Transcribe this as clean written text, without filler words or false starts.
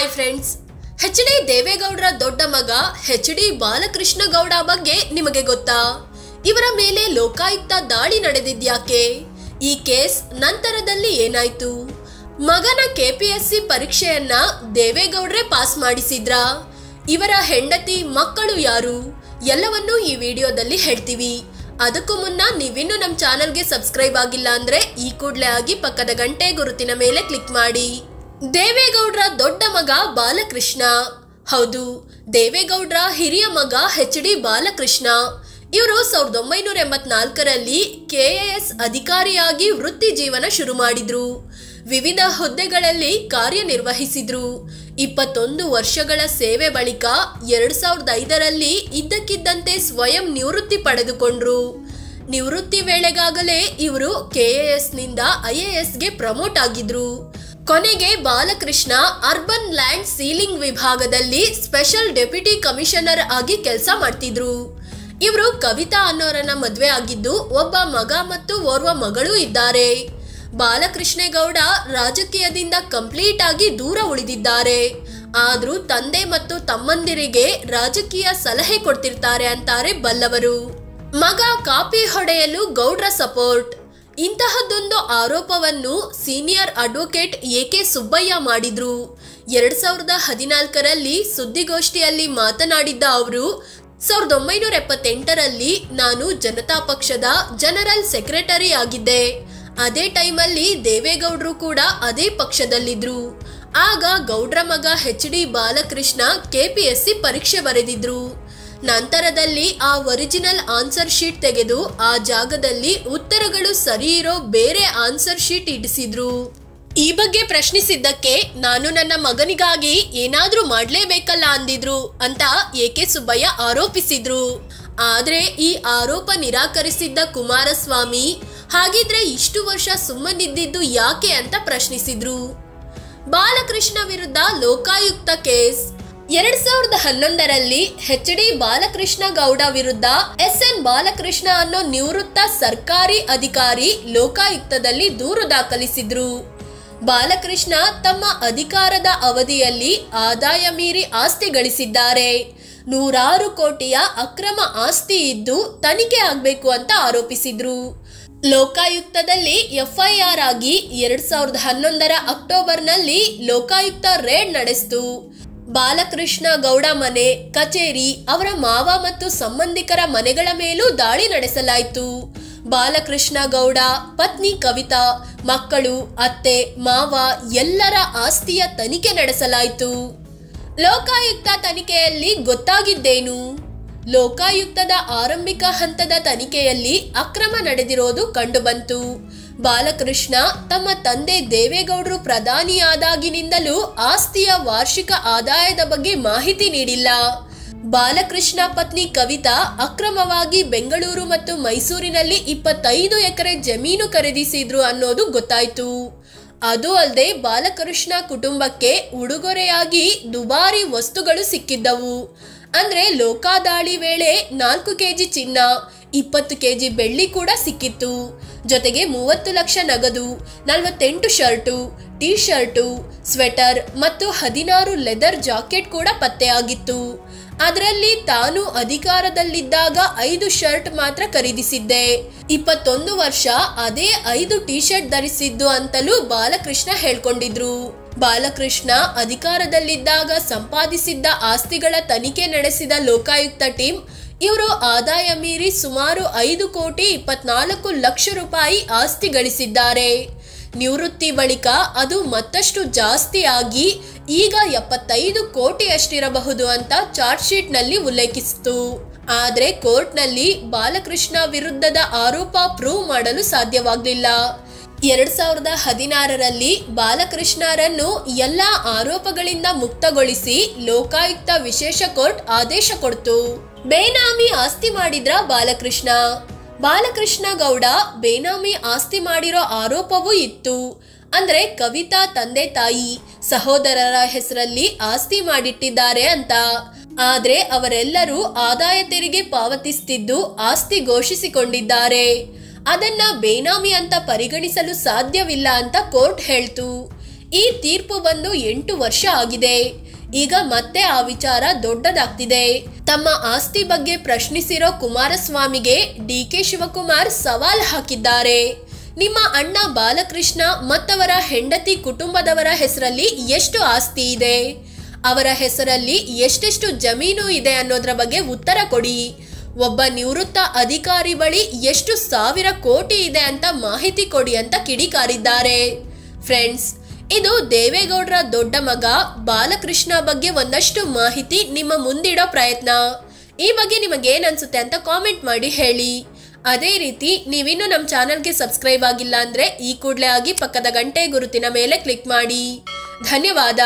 Hi friends, H D. ದೇವೇಗೌಡರ ದೊಡ್ಡ ಮಗ ಎಚ್.ಡಿ. ಬಾಲಕೃಷ್ಣ ಗೌಡ ಬಗ್ಗೆ ನಿಮಗೆ ಗೊತ್ತಾ? ಇವರ ಮೇಲೆ ಲೋಕಾಯುಕ್ತ ದಾಳಿ ನಡೆದಿದ್ಯಾಕೆ? ಈ ಕೇಸ್ ನಂತರದಲ್ಲಿ ಏನಾಯ್ತು? ಮಗನ ಕೆಪಿಎಸ್ಸಿ ಪರೀಕ್ಷೆಯನ್ನ ದೇವೇಗೌಡ್ರೆ ಪಾಸ್ ಮಾಡಿಸಿದ್ರಾ? ಇವರ ಹೆಂಡತಿ ಮಕ್ಕಳು ಯಾರು? ಎಲ್ಲವನ್ನೂ ಈ ವಿಡಿಯೋದಲ್ಲಿ ಹೇಳ್ತೀವಿ. ಅದಕ್ಕೂ ಮುನ್ನ ನೀವಿನ್ನೂ ನಮ್ಮ ಚಾನೆಲ್ಗೆ ಸಬ್ಸ್ಕ್ರೈಬ್ ಆಗಿಲ್ಲ ಅಂದ್ರೆ ಈ ಕೂಡಲೇ ಆಗಿ ಪಕ್ಕದ ಗಂಟೆ ಗುರುತಿನ ಮೇಲೆ ಕ್ಲಿಕ್ ಮಾಡಿ. ದೇವೇಗೌಡರ ದೊಡ್ಡ ಮಗ ಬಾಲಕೃಷ್ಣ. ಹೌದು, ದೇವೇಗೌಡರ ಹಿರಿಯ ಮಗ ಎಚ್.ಡಿ. ಬಾಲಕೃಷ್ಣ. ಇವರು 1984ರಲ್ಲಿ KAS ಅಧಿಕಾರಿಯಾಗಿ ವೃತ್ತಿ ಜೀವನ ಶುರು ಮಾಡಿದ್ರು. ವಿವಿಧ ಹುದ್ದೆಗಳಲ್ಲಿ ಕಾರ್ಯನಿರ್ವಹಿಸಿದ್ರು. 21 ವರ್ಷಗಳ ಸೇವೆ ಬಳಿಕ 2005ರಲ್ಲಿ ಇದ್ದಕ್ಕಿದ್ದಂತೆ ಸ್ವಯಂ ನಿವೃತ್ತಿ ಪಡೆದುಕೊಂಡ್ರು. ನಿವೃತ್ತಿ ವೇಳೆಗಾಗಲೇ ಇವರು KASನಿಂದ IASಗೆ ಪ್ರಮೋಟ್ ಆಗಿದ್ರು. ಕೊನೆಗೆ ಬಾಲಕೃಷ್ಣ ಅರ್ಬನ್ ಲ್ಯಾಂಡ್ ಸೀಲಿಂಗ್ ವಿಭಾಗದಲ್ಲಿ ಸ್ಪೆಷಲ್ ಡೆಪ್ಯೂಟಿ ಕಮಿಷನರ್ ಆಗಿ ಕೆಲಸ ಮಾಡ್ತಿದ್ರು. ಇವರು ಕವಿತಾ ಅನ್ನೋರನ್ನ ಮದುವೆ ಆಗಿದ್ದು ಒಬ್ಬ ಮಗ ಮತ್ತು ಓರ್ವ ಮಗಳು ಇದ್ದಾರೆ. ಬಾಲಕೃಷ್ಣೇಗೌಡ ರಾಜಕೀಯದಿಂದ ಕಂಪ್ಲೀಟ್ ಆಗಿ ದೂರ ಉಳಿದಿದ್ದಾರೆ. ಆದ್ರೂ ತಂದೆ ಮತ್ತು ತಮ್ಮಂದಿರಿಗೆ ರಾಜಕೀಯ ಸಲಹೆ ಕೊಡ್ತಿರ್ತಾರೆ ಅಂತಾರೆ ಬಲ್ಲವರು. ಮಗ ಕಾಪಿ ಹೊಡೆಯಲು ಗೌಡ್ರ ಸಪೋರ್ಟ್. ಇಂತಹದ್ದೊಂದು ಆರೋಪವನ್ನು ಸೀನಿಯರ್ ಅಡ್ವೊಕೇಟ್ AK ಸುಬ್ಬಯ್ಯ ಮಾಡಿದ್ರು. 2014ರಲ್ಲಿ ಸುದ್ದಿಗೋಷ್ಠಿಯಲ್ಲಿ ಮಾತನಾಡಿದ್ದ ಅವರು 1978ರಲ್ಲಿ ನಾನು ಜನತಾ ಪಕ್ಷದ ಜನರಲ್ ಸೆಕ್ರೆಟರಿ ಆಗಿದ್ದೆ. ಅದೇ ಟೈಮಲ್ಲಿ ದೇವೇಗೌಡರು ಕೂಡ ಅದೇ ಪಕ್ಷದಲ್ಲಿದ್ರು. ಆಗ ಗೌಡ್ರ ಮಗ ಎಚ್.ಡಿ. ಬಾಲಕೃಷ್ಣ KPSC ಪರೀಕ್ಷೆ ಬರೆದಿದ್ರು. ನಂತರದಲ್ಲಿ ಆ ಒರಿಜಿನಲ್ ಆನ್ಸರ್ ಶೀಟ್ ತೆಗೆದು ಆ ಜಾಗದಲ್ಲಿ ಉತ್ತರಗಳು ಸರಿ ಇರೋ ಬೇರೆ ಆನ್ಸರ್ ಶೀಟ್ ಇಡಿಸಿದ್ರು. ಈ ಬಗ್ಗೆ ಪ್ರಶ್ನಿಸಿದ್ದಕ್ಕೆ ನಾನು ನನ್ನ ಮಗನಿಗಾಗಿ ಏನಾದ್ರೂ ಮಾಡ್ಲೇಬೇಕಲ್ಲ ಅಂದಿದ್ರು ಅಂತ AK ಸುಬ್ಬಯ್ಯ ಆರೋಪಿಸಿದ್ರು. ಆದ್ರೆ ಈ ಆರೋಪ ನಿರಾಕರಿಸಿದ್ದ ಕುಮಾರಸ್ವಾಮಿ, ಹಾಗಿದ್ರೆ ಇಷ್ಟು ವರ್ಷ ಸುಮ್ಮನಿದ್ದಿದ್ದು ಯಾಕೆ ಅಂತ ಪ್ರಶ್ನಿಸಿದ್ರು. ಬಾಲಕೃಷ್ಣ ವಿರುದ್ಧ ಲೋಕಾಯುಕ್ತ ಕೇಸ್. 2011ರಲ್ಲಿ ಎಚ್.ಡಿ. ಬಾಲಕೃಷ್ಣ ಗೌಡ ವಿರುದ್ಧ SN ಬಾಲಕೃಷ್ಣ ಅನ್ನೋ ನಿವೃತ್ತ ಸರ್ಕಾರಿ ಅಧಿಕಾರಿ ಲೋಕಾಯುಕ್ತದಲ್ಲಿ ದೂರು ದಾಖಲಿಸಿದ್ರು. ಬಾಲಕೃಷ್ಣ ತಮ್ಮ ಅಧಿಕಾರದ ಅವಧಿಯಲ್ಲಿ ಆದಾಯ ಮೀರಿ ಆಸ್ತಿ ಗಳಿಸಿದ್ದಾರೆ. 100 ಕೋಟಿಯ ಅಕ್ರಮ ಆಸ್ತಿ ಇದ್ದು ತನಿಖೆ ಆಗಬೇಕು ಅಂತ ಆರೋಪಿಸಿದ್ರು. ಲೋಕಾಯುಕ್ತದಲ್ಲಿ FIR ಆಗಿ 2011ರ ಅಕ್ಟೋಬರ್ನಲ್ಲಿ ಲೋಕಾಯುಕ್ತ ರೇಡ್ ನಡೆಸಿತು. ಬಾಲಕೃಷ್ಣ ಗೌಡ ಮನೆ, ಕಚೇರಿ, ಅವರ ಮಾವ ಮತ್ತು ಸಂಬಂಧಿಕರ ಮನೆಗಳ ಮೇಲೂ ದಾಳಿ ನಡೆಸಲಾಯಿತು. ಬಾಲಕೃಷ್ಣ ಗೌಡ, ಪತ್ನಿ ಕವಿತಾ, ಮಕ್ಕಳು, ಅತ್ತೆ, ಮಾವ ಎಲ್ಲರ ಆಸ್ತಿಯ ತನಿಖೆ ನಡೆಸಲಾಯಿತು. ಲೋಕಾಯುಕ್ತ ತನಿಖೆಯಲ್ಲಿ ಗೊತ್ತಾಗಿದ್ದೇನು? ಲೋಕಾಯುಕ್ತದ ಆರಂಭಿಕ ಹಂತದ ತನಿಖೆಯಲ್ಲಿ ಅಕ್ರಮ ನಡೆದಿರೋದು ಕಂಡುಬಂತು. ಬಾಲಕೃಷ್ಣ ತಮ್ಮ ತಂದೆ ದೇವೇಗೌಡರು ಪ್ರಧಾನಿಯಾದಾಗಿನಿಂದಲೂ ಆಸ್ತಿಯ ವಾರ್ಷಿಕ ಆದಾಯದ ಬಗ್ಗೆ ಮಾಹಿತಿ ನೀಡಿಲ್ಲ. ಬಾಲಕೃಷ್ಣ ಪತ್ನಿ ಕವಿತಾ ಅಕ್ರಮವಾಗಿ ಬೆಂಗಳೂರು ಮತ್ತು ಮೈಸೂರಿನಲ್ಲಿ 25 ಎಕರೆ ಜಮೀನು ಖರೀದಿಸಿದ್ರು ಅನ್ನೋದು ಗೊತ್ತಾಯ್ತು. ಅದು ಅಲ್ಲದೆ ಬಾಲಕೃಷ್ಣ ಕುಟುಂಬಕ್ಕೆ ಉಡುಗೊರೆಯಾಗಿ ದುಬಾರಿ ವಸ್ತುಗಳು ಸಿಕ್ಕಿದ್ದವು. ಅಂದ್ರೆ ಲೋಕಾದಾಳಿ ವೇಳೆ 4 ಕೆಜಿ ಚಿನ್ನ, 20 ಕೆಜಿ ಬೆಳ್ಳಿ ಕೂಡ ಸಿಕ್ಕಿತ್ತು. ಜೊತೆಗೆ 30 ಲಕ್ಷ ನಗದು, 48 ಶರ್ಟು, ಟೀ ಶರ್ಟು, ಸ್ವೆಟರ್ ಮತ್ತು 16 ಲೆದರ್ ಜಾಕೆಟ್ ಕೂಡ ಪತ್ತೆಯಾಗಿತ್ತು. ಅದರಲ್ಲಿ ತಾನು ಅಧಿಕಾರದಲ್ಲಿದ್ದಾಗ 5 ಶರ್ಟ್ ಮಾತ್ರ ಖರೀದಿಸಿದ್ದೆ. 21 ವರ್ಷ ಅದೇ 5 ಟೀ ಶರ್ಟ್ ಧರಿಸಿದ್ದು ಅಂತಲೂ ಬಾಲಕೃಷ್ಣ ಹೇಳ್ಕೊಂಡಿದ್ರು. ಬಾಲಕೃಷ್ಣ ಅಧಿಕಾರದಲ್ಲಿದ್ದಾಗ ಸಂಪಾದಿಸಿದ್ದ ಆಸ್ತಿಗಳ ತನಿಖೆ ನಡೆಸಿದ ಲೋಕಾಯುಕ್ತ ಟೀಮ್ ಇವರು ಆದಾಯ ಮೀರಿ ಸುಮಾರು 5 ಕೋಟಿ 24 ಲಕ್ಷ ರೂಪಾಯಿ ಆಸ್ತಿ ಗಳಿಸಿದ್ದಾರೆ. ನಿವೃತ್ತಿ ಬಳಿಕ ಅದು ಮತ್ತಷ್ಟು ಜಾಸ್ತಿ ಆಗಿ ಈಗ 75 ಕೋಟಿಯಷ್ಟಿರಬಹುದು ಅಂತ ಚಾರ್ಜ್ ಶೀಟ್ ನಲ್ಲಿ ಉಲ್ಲೇಖಿಸಿತು. ಆದ್ರೆ ಕೋರ್ಟ್ನಲ್ಲಿ ಬಾಲಕೃಷ್ಣ ವಿರುದ್ಧದ ಆರೋಪ ಪ್ರೂವ್ ಮಾಡಲು ಸಾಧ್ಯವಾಗಲಿಲ್ಲ. 2016ರಲ್ಲಿ ಬಾಲಕೃಷ್ಣರನ್ನು ಎಲ್ಲಾ ಆರೋಪಗಳಿಂದ ಮುಕ್ತಗೊಳಿಸಿ ಲೋಕಾಯುಕ್ತ ವಿಶೇಷ ಕೋರ್ಟ್ ಆದೇಶ ಕೊಡ್ತು. ಬೇನಾಮಿ ಆಸ್ತಿ ಮಾಡಿದ್ರ ಬಾಲಕೃಷ್ಣ. ಬಾಲಕೃಷ್ಣ ಗೌಡ ಬೇನಾಮಿ ಆಸ್ತಿ ಮಾಡಿರೋ ಆರೋಪವೂ ಇತ್ತು. ಅಂದ್ರೆ ಕವಿತಾ ತಂದೆ ತಾಯಿ, ಸಹೋದರರ ಹೆಸರಲ್ಲಿ ಆಸ್ತಿ ಮಾಡಿಟ್ಟಿದ್ದಾರೆ ಅಂತ. ಆದ್ರೆ ಅವರೆಲ್ಲರೂ ಆದಾಯ ತೆರಿಗೆ ಪಾವತಿಸುತ್ತಿದ್ದು ಆಸ್ತಿ ಘೋಷಿಸಿಕೊಂಡಿದ್ದಾರೆ. ಅದನ್ನ ಬೇನಾಮಿ ಅಂತ ಪರಿಗಣಿಸಲು ಸಾಧ್ಯವಿಲ್ಲ ಅಂತ ಕೋರ್ಟ್ ಹೇಳ್ತು. ಈ ತೀರ್ಪು ಬಂದು 8 ವರ್ಷ ಆಗಿದೆ. ಈಗ ಮತ್ತೆ ಆ ವಿಚಾರ ದೊಡ್ಡದಾಗ್ತಿದೆ. ತಮ್ಮ ಆಸ್ತಿ ಬಗ್ಗೆ ಪ್ರಶ್ನಿಸಿರೋ ಕುಮಾರಸ್ವಾಮಿಗೆ ಡಿ.ಕೆ. ಶಿವಕುಮಾರ್ ಸವಾಲ್ ಹಾಕಿದ್ದಾರೆ. ನಿಮ್ಮ ಅಣ್ಣ ಬಾಲಕೃಷ್ಣ ಮತ್ತವರ ಹೆಂಡತಿ ಕುಟುಂಬದವರ ಹೆಸರಲ್ಲಿ ಎಷ್ಟು ಆಸ್ತಿ ಇದೆ, ಅವರ ಹೆಸರಲ್ಲಿ ಎಷ್ಟೆಷ್ಟು ಜಮೀನು ಇದೆ ಅನ್ನೋದ್ರ ಬಗ್ಗೆ ಉತ್ತರ ಕೊಡಿ. ಒಬ್ಬ ನಿವೃತ್ತ ಅಧಿಕಾರಿ ಬಳಿ ಎಷ್ಟು ಸಾವಿರ ಕೋಟಿ ಇದೆ ಅಂತ ಮಾಹಿತಿ ಕೊಡಿ ಅಂತ ಕಿಡಿಕಾರಿದ್ದಾರೆ. ಫ್ರೆಂಡ್ಸ್, ಇದು ದೇವೇಗೌಡರ ದೊಡ್ಡ ಮಗ ಬಾಲಕೃಷ್ಣ ಬಗ್ಗೆ ಒಂದಷ್ಟು ಮಾಹಿತಿ ನಿಮ್ಮ ಮುಂದಿಡೋ ಪ್ರಯತ್ನ. ಈ ಬಗ್ಗೆ ನಿಮಗೇನು ಅನ್ಸುತ್ತೆ ಅಂತ ಕಾಮೆಂಟ್ ಮಾಡಿ ಹೇಳಿ. ಅದೇ ರೀತಿ ನೀವಿನ್ನೂ ನಮ್ಮ ಚಾನಲ್ಗೆ ಸಬ್ಸ್ಕ್ರೈಬ್ ಆಗಿಲ್ಲ ಅಂದರೆ ಈ ಕೂಡಲೇ ಆಗಿ ಪಕ್ಕದ ಗಂಟೆ ಗುರುತಿನ ಮೇಲೆ ಕ್ಲಿಕ್ ಮಾಡಿ. ಧನ್ಯವಾದ.